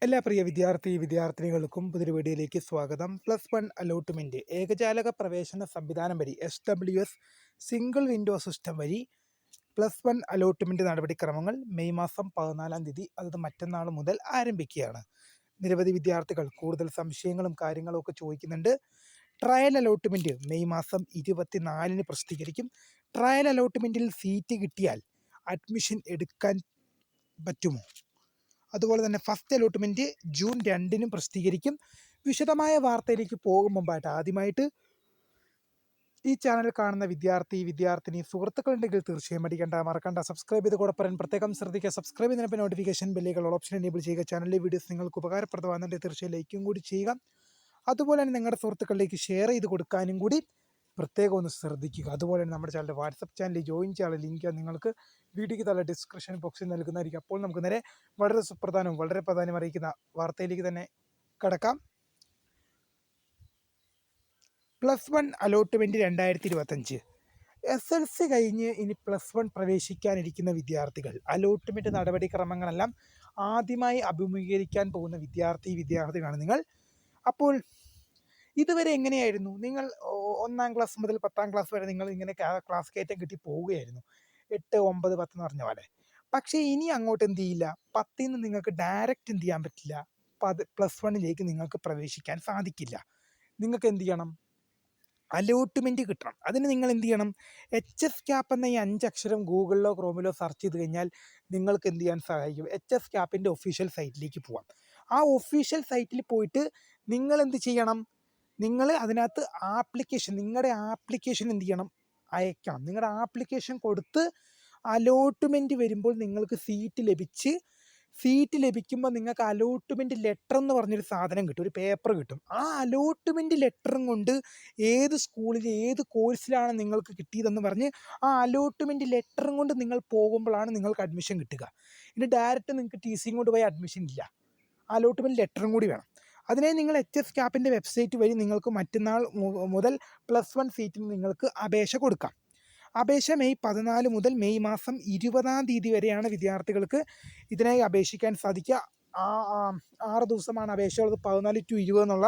എല്ലാ പ്രിയ വിദ്യാർത്ഥിനികൾക്കും പുതിയൊരു വീഡിയോയിലേക്ക് സ്വാഗതം. +1 അലോട്ട്മെന്റ് ഏകജാലക പ്രവേശന സംവിധാനം വഴി SWS സിംഗിൾ വിൻഡോ സിസ്റ്റം വഴി +1 അലോട്ട്മെന്റ് നടപടിക്രമങ്ങൾ മെയ് മാസം 14-ാം തീയതി, അതായത് മറ്റന്നാൾ മുതൽ ആരംഭിക്കുകയാണ്. നിരവധി വിദ്യാർത്ഥികൾ കൂടുതൽ സംശയങ്ങളും കാര്യങ്ങളും ഒക്കെ ചോദിക്കുന്നുണ്ട്. ട്രയൽ അലോട്ട്മെന്റ് മെയ് മാസം 24-ന് പ്രസിദ്ധീകരിക്കും. ട്രയൽ അലോട്ട്മെന്റിൽ സീറ്റ് കിട്ടിയാൽ അഡ്മിഷൻ എടുക്കാൻ പറ്റുമോ? അതുപോലെ തന്നെ ഫസ്റ്റ് അലോട്ട്മെൻറ്റ് ജൂൺ 2-നും പ്രസിദ്ധീകരിക്കും. വിശദമായ വാർത്തയിലേക്ക് പോകും മുമ്പായിട്ട് ആദ്യമായിട്ട് ഈ ചാനൽ കാണുന്ന വിദ്യാർത്ഥിനി സുഹൃത്തുക്കളുണ്ടെങ്കിൽ തീർച്ചയായും മറക്കണ്ട സബ്സ്ക്രൈബ് ചെയ്ത് കൂടെ പറയാൻ പ്രത്യേകം ശ്രദ്ധിക്കുക. സബ്സ്ക്രൈബ് ചെയ്യുന്നതിന് നോട്ടിഫിക്കേഷൻ ബെല്ലുകൾ ഓപ്ഷൻ എനേബിൾ ചെയ്യുക. ചാനലിലെ വീഡിയോസ് നിങ്ങൾക്ക് ഉപകാരപ്രദമാകുന്നുണ്ടെങ്കിൽ തീർച്ചയായും ലൈക്കും കൂടി ചെയ്യുക. അതുപോലെ തന്നെ നിങ്ങളുടെ സുഹൃത്തുക്കളിലേക്ക് ഷെയർ ചെയ്ത് കൊടുക്കാനും കൂടി പ്രത്യേകം ഒന്ന് ശ്രദ്ധിക്കുക. അതുപോലെ തന്നെ നമ്മുടെ ചാനലിൻ്റെ വാട്സപ്പ് ചാനലിൽ ജോയിൻ ചെയ്യാനുള്ള ലിങ്ക് നിങ്ങൾക്ക് വീഡിയോയ്ക്ക് താഴെ ഡിസ്ക്രിപ്ഷൻ ബോക്സിൽ നൽകുന്നതായിരിക്കും. അപ്പോൾ നമുക്ക് നേരെ വളരെ സുപ്രധാനവും വളരെ പ്രാധാന്യം അറിയിക്കുന്ന വാർത്തയിലേക്ക് തന്നെ കടക്കാം. +1 അലോട്ട്മെൻറ്റ് 2025. SLC കഴിഞ്ഞ് ഇനി +1 പ്രവേശിക്കാനിരിക്കുന്ന വിദ്യാർത്ഥികൾ അലോട്ട്മെൻറ്റ് നടപടിക്രമങ്ങളെല്ലാം ആദ്യമായി അഭിമുഖീകരിക്കാൻ പോകുന്ന വിദ്യാർത്ഥികളാണ് നിങ്ങൾ. അപ്പോൾ ഇതുവരെ എങ്ങനെയായിരുന്നു? നിങ്ങൾ 1-ാം ക്ലാസ് മുതൽ 10-ാം ക്ലാസ് വരെ നിങ്ങൾ ഇങ്ങനെ ക്ലാസ് കയറ്റം കിട്ടി പോവുകയായിരുന്നു, 8, 9, 10 എന്ന് പറഞ്ഞ പോലെ. പക്ഷേ ഇനി അങ്ങോട്ട് എന്ത് ചെയ്യില്ല, 10-ൽ നിന്ന് നിങ്ങൾക്ക് ഡയറക്റ്റ് എന്ത് ചെയ്യാൻ പറ്റില്ല, +1ലേക്ക് നിങ്ങൾക്ക് പ്രവേശിക്കാൻ സാധിക്കില്ല. നിങ്ങൾക്ക് എന്ത് ചെയ്യണം? അലോട്ട്മെൻറ്റ് കിട്ടണം. അതിന് നിങ്ങൾ എന്ത് ചെയ്യണം? HS CAP എന്ന ഈ 5 അക്ഷരം ഗൂഗിളിലോ ക്രോമിലോ സെർച്ച് ചെയ്ത് കഴിഞ്ഞാൽ നിങ്ങൾക്ക് എന്ത് ചെയ്യാൻ സഹായിക്കും? HS CAPൻ്റെ ഒഫീഷ്യൽ സൈറ്റിലേക്ക് പോവാം. ആ ഒഫീഷ്യൽ സൈറ്റിൽ പോയിട്ട് നിങ്ങൾ എന്ത് ചെയ്യണം? നിങ്ങൾ അതിനകത്ത് നിങ്ങളുടെ ആപ്ലിക്കേഷൻ എന്ത് ചെയ്യണം? അയക്കണം. നിങ്ങളുടെ ആപ്ലിക്കേഷൻ കൊടുത്ത് അലോട്ട്മെൻറ്റ് വരുമ്പോൾ നിങ്ങൾക്ക് സീറ്റ് ലഭിക്കുമ്പോൾ നിങ്ങൾക്ക് അലോട്ട്മെൻറ്റ് ലെറ്റർ എന്ന് പറഞ്ഞൊരു സാധനം കിട്ടും, ഒരു പേപ്പർ കിട്ടും. ആ അലോട്ട്മെൻറ്റ് ലെറ്ററും കൊണ്ട് ഏത് സ്കൂളിൽ ഏത് കോഴ്സിലാണ് നിങ്ങൾക്ക് കിട്ടിയതെന്ന് പറഞ്ഞ് ആ അലോട്ട്മെൻറ്റ് ലെറ്ററും കൊണ്ട് നിങ്ങൾ പോകുമ്പോഴാണ് നിങ്ങൾക്ക് അഡ്മിഷൻ കിട്ടുക. ഇനി ഡയറക്റ്റ് നിങ്ങൾക്ക് TC കൊണ്ട് പോയി അഡ്മിഷൻ ഇല്ല, അലോട്ട്മെൻറ്റ് ലെറ്ററും കൂടി വേണം. അതിനെ നിങ്ങൾ HS CAPൻ്റെ വെബ്സൈറ്റ് വഴി നിങ്ങൾക്ക് മറ്റന്നാൾ മുതൽ +1 സീറ്റിന് നിങ്ങൾക്ക് അപേക്ഷ കൊടുക്കാം. അപേക്ഷ മെയ് 14 മുതൽ മെയ് മാസം 20-ാം തീയതി വരെയാണ് വിദ്യാർത്ഥികൾക്ക് ഇതിനായി അപേക്ഷിക്കാൻ സാധിക്കുക. 6 ദിവസമാണ് അപേക്ഷയുള്ളത്. 14 to 20 എന്നുള്ള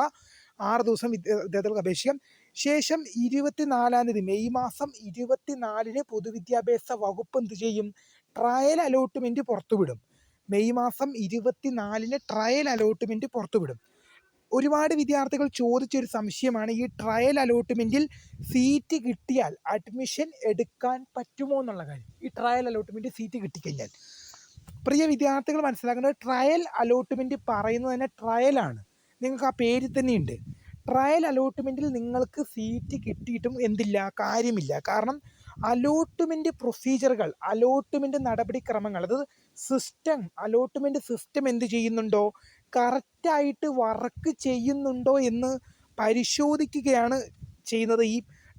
6 ദിവസം വിദ്യാർത്ഥികൾക്ക് അപേക്ഷിക്കാം. ശേഷം 24-ാം തീയതി മെയ് മാസം 24-ന് പൊതുവിദ്യാഭ്യാസ വകുപ്പ് എന്ത് ചെയ്യും? Trial allotment പുറത്തുവിടും. മെയ് മാസം 24-ന് ട്രയൽ അലോട്ട്മെൻറ്റ് പുറത്തുവിടും. ഒരുപാട് വിദ്യാർത്ഥികൾ ചോദിച്ചൊരു സംശയമാണ് ഈ ട്രയൽ അലോട്ട്മെൻറ്റിൽ സീറ്റ് കിട്ടിയാൽ അഡ്മിഷൻ എടുക്കാൻ പറ്റുമോ എന്നുള്ള കാര്യം. ഈ ട്രയൽ അലോട്ട്മെൻറ്റ് സീറ്റ് കിട്ടിക്കഴിഞ്ഞാൽ പ്രിയ വിദ്യാർത്ഥികൾ മനസ്സിലാക്കേണ്ടത്, ട്രയൽ അലോട്ട്മെൻറ്റ് പറയുന്നത് തന്നെ ട്രയലാണ്. നിങ്ങൾക്ക് ആ പേരിൽ തന്നെയുണ്ട്. ട്രയൽ അലോട്ട്മെൻറ്റിൽ നിങ്ങൾക്ക് സീറ്റ് കിട്ടിയിട്ടും എന്തില്ല, കാര്യമില്ല. കാരണം അലോട്ട്മെൻറ്റ് പ്രൊസീജിയറുകൾ, അലോട്ട്മെൻറ്റ് നടപടിക്രമങ്ങൾ, അത് അലോട്ട്മെൻറ്റ് സിസ്റ്റം എന്ത് ചെയ്യുന്നുണ്ടോ, കറക്റ്റായിട്ട് വർക്ക് ചെയ്യുന്നുണ്ടോ എന്ന് പരിശോധിക്കുകയാണ് ചെയ്യുന്നത് ഈ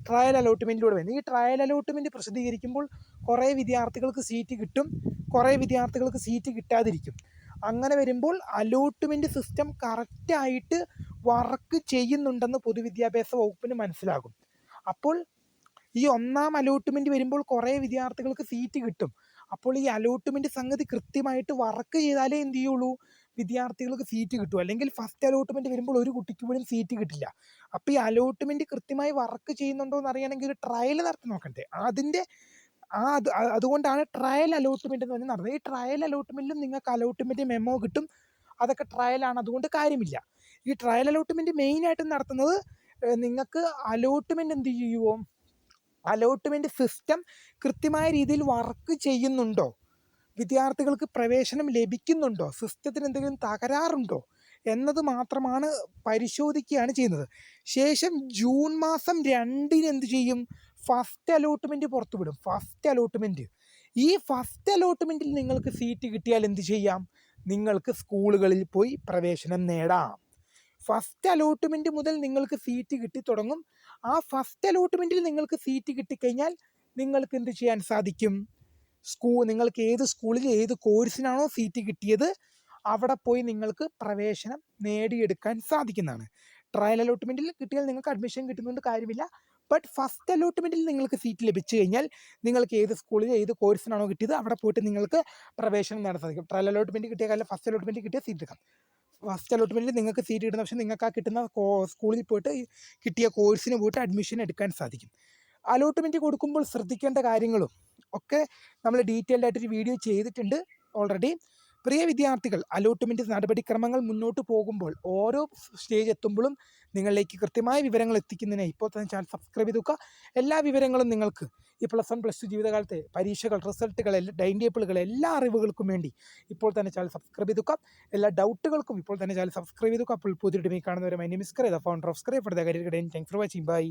ട്രയൽ അലോട്ട്മെൻറ്റിലൂടെ വരുന്നത്. ഈ ട്രയൽ അലോട്ട്മെൻറ്റ് പ്രസിദ്ധീകരിക്കുമ്പോൾ കുറേ വിദ്യാർത്ഥികൾക്ക് സീറ്റ് കിട്ടും, കുറേ വിദ്യാർത്ഥികൾക്ക് സീറ്റ് കിട്ടാതിരിക്കും. അങ്ങനെ വരുമ്പോൾ അലോട്ട്മെൻറ്റ് സിസ്റ്റം കറക്റ്റായിട്ട് വർക്ക് ചെയ്യുന്നുണ്ടെന്ന് പൊതുവിദ്യാഭ്യാസ വകുപ്പിന് മനസ്സിലാകും. അപ്പോൾ ഈ 1-ാം അലോട്ട്മെൻറ്റ് വരുമ്പോൾ കുറേ വിദ്യാർത്ഥികൾക്ക് സീറ്റ് കിട്ടും. അപ്പോൾ ഈ അലോട്ട്മെൻറ്റ് സംഗതി കൃത്യമായിട്ട് വർക്ക് ചെയ്താലേ എന്ത് ചെയ്യുള്ളൂ, വിദ്യാർത്ഥികൾക്ക് സീറ്റ് കിട്ടും. അല്ലെങ്കിൽ ഫസ്റ്റ് അലോട്ട്മെൻറ്റ് വരുമ്പോൾ ഒരു കുട്ടിക്ക് പോലും സീറ്റ് കിട്ടില്ല. അപ്പോൾ ഈ അലോട്ട്മെൻറ്റ് കൃത്യമായി വർക്ക് ചെയ്യുന്നുണ്ടോ എന്ന് അറിയണമെങ്കിൽ ഒരു ട്രയൽ നടത്തി നോക്കണ്ടേ. അതുകൊണ്ടാണ് ട്രയൽ അലോട്ട്മെൻറ്റ് എന്ന് പറഞ്ഞ് നടന്നത്. ഈ ട്രയൽ അലോട്ട്മെൻറ്റിലും നിങ്ങൾക്ക് അലോട്ട്മെൻറ്റ് മെമ്മോ കിട്ടും. അതൊക്കെ ട്രയലാണ്, അതുകൊണ്ട് കാര്യമില്ല. ഈ ട്രയൽ അലോട്ട്മെൻറ്റ് മെയിനായിട്ടും നടത്തുന്നത് നിങ്ങൾക്ക് അലോട്ട്മെൻറ്റ് എന്ത് ചെയ്യുമോ, അലോട്ട്മെൻറ്റ് സിസ്റ്റം കൃത്യമായ രീതിയിൽ വർക്ക് ചെയ്യുന്നുണ്ടോ, വിദ്യാർത്ഥികൾക്ക് പ്രവേശനം ലഭിക്കുന്നുണ്ടോ, സിസ്റ്റത്തിന് എന്തെങ്കിലും തകരാറുണ്ടോ എന്നത് മാത്രമാണ് പരിശോധിക്കുകയാണ് ചെയ്യുന്നത്. ശേഷം ജൂൺ മാസം 2-ന് എന്ത് ചെയ്യും, ഫസ്റ്റ് അലോട്ട്മെൻറ്റ് പുറത്തുവിടും. ഈ ഫസ്റ്റ് അലോട്ട്മെൻറ്റിൽ നിങ്ങൾക്ക് സീറ്റ് കിട്ടിയാൽ എന്ത് ചെയ്യാം, നിങ്ങൾക്ക് സ്കൂളുകളിൽ പോയി പ്രവേശനം നേടാം. ഫസ്റ്റ് അലോട്ട്മെൻറ്റ് മുതൽ നിങ്ങൾക്ക് സീറ്റ് കിട്ടിത്തുടങ്ങും. ആ ഫസ്റ്റ് അലോട്ട്മെൻറ്റിൽ നിങ്ങൾക്ക് സീറ്റ് കിട്ടിക്കഴിഞ്ഞാൽ നിങ്ങൾക്ക് എന്ത് ചെയ്യാൻ സാധിക്കും, നിങ്ങൾക്ക് ഏത് സ്കൂളിൽ ഏത് കോഴ്സിനാണോ സീറ്റ് കിട്ടിയത് അവിടെ പോയി നിങ്ങൾക്ക് പ്രവേശനം നേടിയെടുക്കാൻ സാധിക്കുന്നതാണ്. ട്രയൽ അലോട്ട്മെൻറ്റിൽ കിട്ടിയാൽ നിങ്ങൾക്ക് അഡ്മിഷൻ കിട്ടുന്നതുകൊണ്ട് കാര്യമില്ല. ബട്ട് ഫസ്റ്റ് അലോട്ട്മെൻറ്റിൽ നിങ്ങൾക്ക് സീറ്റ് ലഭിച്ചു കഴിഞ്ഞാൽ നിങ്ങൾക്ക് ഏത് സ്കൂളിൽ ഏത് കോഴ്സിനാണോ കിട്ടിയത് അവിടെ പോയിട്ട് നിങ്ങൾക്ക് പ്രവേശനം നേടാൻ സാധിക്കും. ട്രയൽ അലോട്ട്മെൻറ്റ് കിട്ടിയ കാലം ഫസ്റ്റ് അലോട്ട്മെൻറ്റ് കിട്ടിയ സീറ്റ് എടുക്കാം. ഫസ്റ്റ് അലോട്ട്മെൻറ്റിൽ നിങ്ങൾക്ക് സീറ്റ് കിട്ടുന്ന പക്ഷേ നിങ്ങൾക്ക് ആ കിട്ടുന്ന സ്കൂളിൽ പോയിട്ട് ഈ കിട്ടിയ കോഴ്സിന് പോയിട്ട് അഡ്മിഷൻ എടുക്കാൻ സാധിക്കും. അലോട്ട്മെൻറ്റ് കൊടുക്കുമ്പോൾ ശ്രദ്ധിക്കേണ്ട കാര്യങ്ങളും ഒക്കെ നമ്മൾ ഡീറ്റെയിൽഡ് ആയിട്ടൊരു വീഡിയോ ചെയ്തിട്ടുണ്ട് ഓൾറെഡി. പ്രിയ വിദ്യാർത്ഥികൾ, അലോട്ട്മെൻറ്റ് നടപടിക്രമങ്ങൾ മുന്നോട്ട് പോകുമ്പോൾ ഓരോ സ്റ്റേജ് എത്തുമ്പോഴും നിങ്ങളിലേക്ക് കൃത്യമായ വിവരങ്ങൾ എത്തിക്കുന്നതിന് ഇപ്പോൾ തന്നെ ചാനൽ സബ്സ്ക്രൈബ് ചെയ്ത് വെക്കുക. എല്ലാ വിവരങ്ങളും നിങ്ങൾക്ക് ഈ +1 +2 ജീവിതകാലത്തെ പരീക്ഷകൾ, റിസൾട്ടുകൾ, ടൈം ടേബിളുകൾ, എല്ലാ അറിവുകൾക്കും വേണ്ടി ഇപ്പോൾ തന്നെ ചാനൽ സബ്സ്ക്രൈബ് ചെയ്ത് വെക്കുക. എല്ലാ ഡൗട്ടുകൾക്കും ഇപ്പോൾ തന്നെ ചാനൽ സബ്സ്ക്രൈബ് ചെയ്ത് വെക്കുക. അപ്പോൾ പുതിയ കാണുന്നവരെ മൈ നെയിം ഈസ് സ്ക്രൈ, ദ ഫൗണ്ടർ ഓഫ് സ്ക്രൈ for the career guidance. Thanks for watching. By.